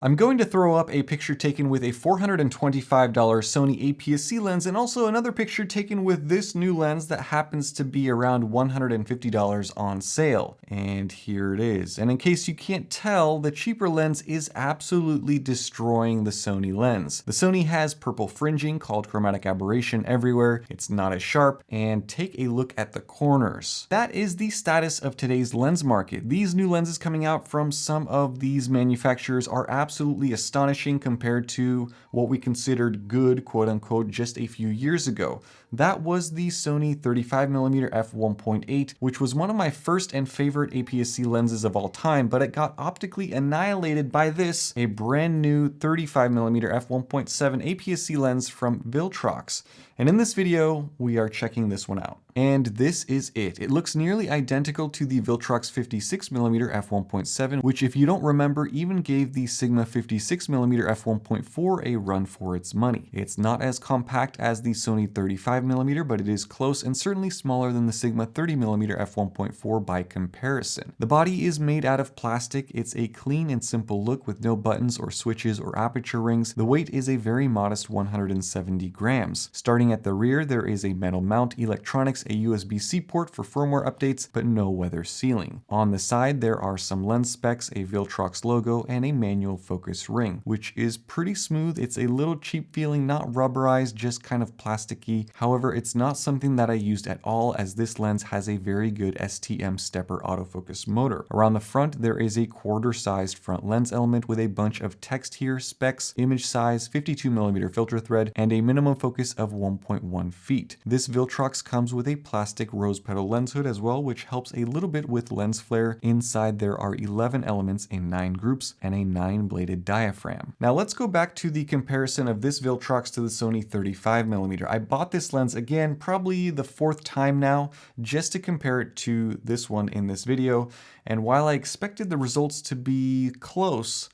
I'm going to throw up a picture taken with a $425 Sony APS-C lens and also another picture taken with this new lens that happens to be around $150 on sale. And here it is. And in case you can't tell, the cheaper lens is absolutely destroying the Sony lens. The Sony has purple fringing called chromatic aberration everywhere. It's not as sharp, and take a look at the corners. That is the status of today's lens market. These new lenses coming out from some of these manufacturers are absolutely astonishing compared to what we considered good, quote unquote, just a few years ago. That was the Sony 35mm f1.8, which was one of my first and favorite APS-C lenses of all time, but it got optically annihilated by this, a brand new 35mm f1.7 APS-C lens from Viltrox. And in this video, we are checking this one out. And this is it. It looks nearly identical to the Viltrox 56mm f1.7, which, if you don't remember, even gave the Sigma 56mm f1.4 a run for its money. It's not as compact as the Sony 35mm, but it is close and certainly smaller than the Sigma 30mm f1.4 by comparison. The body is made out of plastic. It's a clean and simple look with no buttons or switches or aperture rings. The weight is a very modest 170 grams. Starting at the rear, there is a metal mount, electronics, a USB-C port for firmware updates, but no weather sealing. On the side, there are some lens specs, a Viltrox logo, and a manual focus ring, which is pretty smooth. It's a little cheap feeling, not rubberized, just kind of plasticky. However, it's not something that I used at all, as this lens has a very good STM stepper autofocus motor. Around the front, there is a quarter-sized front lens element with a bunch of text here, specs, image size, 52mm filter thread, and a minimum focus of 1.1 feet. This Viltrox comes with a plastic rose petal lens hood as well, which helps a little bit with lens flare. Inside there are 11 elements in 9 groups and a 9-bladed diaphragm. Now let's go back to the comparison of this Viltrox to the Sony 35mm. I bought this lens again, probably the 4th time now, just to compare it to this one in this video. And while I expected the results to be close,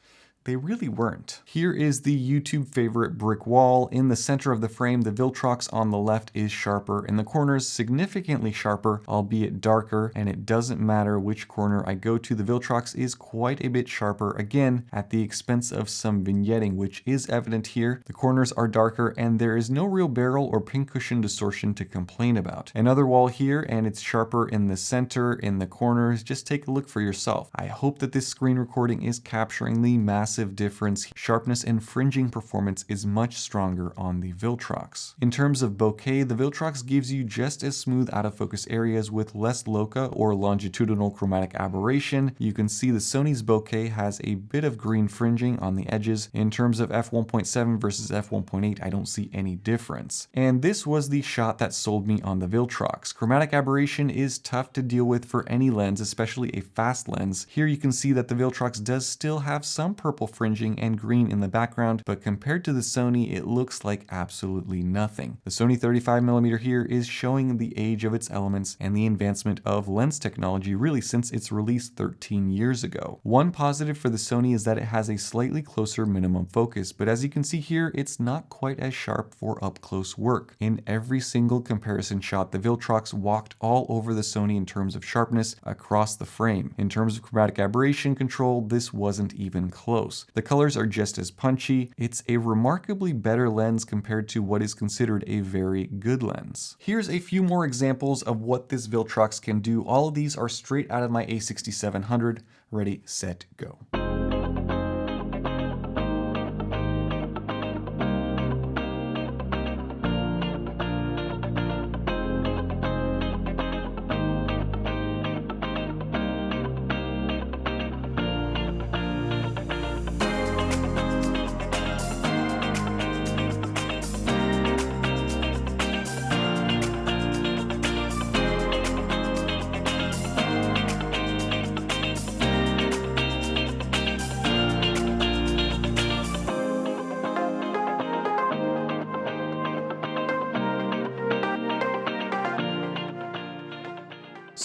they really weren't. Here is the YouTube favorite brick wall. In the center of the frame, the Viltrox on the left is sharper, in the corners significantly sharper, albeit darker, and it doesn't matter which corner I go to, the Viltrox is quite a bit sharper, again, at the expense of some vignetting, which is evident here. The corners are darker, and there is no real barrel or pincushion distortion to complain about. Another wall here, and it's sharper in the center, in the corners. Just take a look for yourself. I hope that this screen recording is capturing the massive difference. Sharpness and fringing performance is much stronger on the Viltrox. In terms of bokeh, the Viltrox gives you just as smooth out of focus areas with less loca or longitudinal chromatic aberration. You can see the Sony's bokeh has a bit of green fringing on the edges. In terms of f1.7 versus f1.8, I don't see any difference. And this was the shot that sold me on the Viltrox. Chromatic aberration is tough to deal with for any lens, especially a fast lens. Here you can see that the Viltrox does still have some purple fringing and green in the background, but compared to the Sony, it looks like absolutely nothing. The Sony 35mm here is showing the age of its elements and the advancement of lens technology really since its release 13 years ago. One positive for the Sony is that it has a slightly closer minimum focus, but as you can see here, it's not quite as sharp for up-close work. In every single comparison shot, the Viltrox walked all over the Sony in terms of sharpness across the frame. In terms of chromatic aberration control, this wasn't even close. The colors are just as punchy. It's a remarkably better lens compared to what is considered a very good lens. Here's a few more examples of what this Viltrox can do. All of these are straight out of my A6700. Ready, set, go.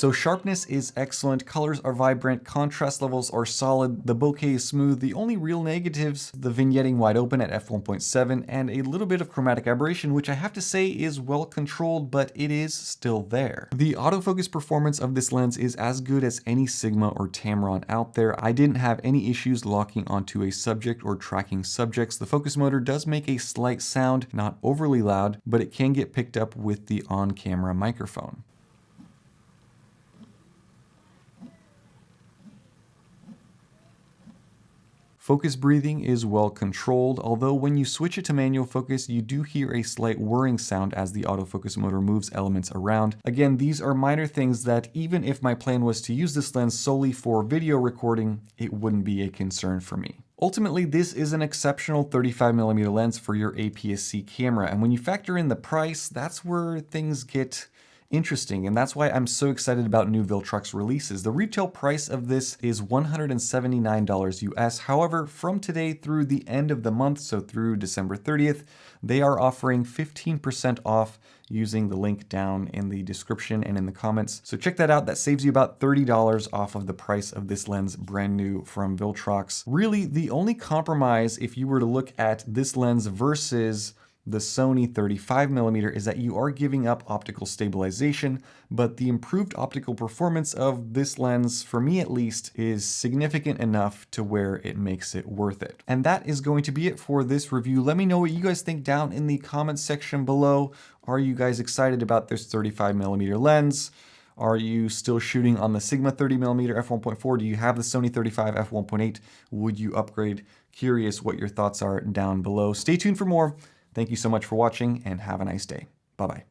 So sharpness is excellent, colors are vibrant, contrast levels are solid, the bokeh is smooth. The only real negatives, the vignetting wide open at f1.7 and a little bit of chromatic aberration, which I have to say is well controlled, but it is still there. The autofocus performance of this lens is as good as any Sigma or Tamron out there. I didn't have any issues locking onto a subject or tracking subjects. The focus motor does make a slight sound, not overly loud, but it can get picked up with the on-camera microphone. Focus breathing is well controlled, although when you switch it to manual focus, you do hear a slight whirring sound as the autofocus motor moves elements around. Again, these are minor things that even if my plan was to use this lens solely for video recording, it wouldn't be a concern for me. Ultimately, this is an exceptional 35mm lens for your APS-C camera, and when you factor in the price, that's where things get interesting, and that's why I'm so excited about new Viltrox releases. The retail price of this is $179 US. However, from today through the end of the month, so through December 30th, they are offering 15% off using the link down in the description and in the comments. So check that out. That saves you about $30 off of the price of this lens, brand new from Viltrox. Really, the only compromise if you were to look at this lens versus the Sony 35mm is that you are giving up optical stabilization, but the improved optical performance of this lens, for me at least, is significant enough to where it makes it worth it. And that is going to be it for this review. Let me know what you guys think down in the comments section below. Are you guys excited about this 35mm lens? Are you still shooting on the Sigma 30mm f1.4? Do you have the Sony 35 f1.8? Would you upgrade? Curious what your thoughts are down below. Stay tuned for more. Thank you so much for watching and have a nice day. Bye-bye.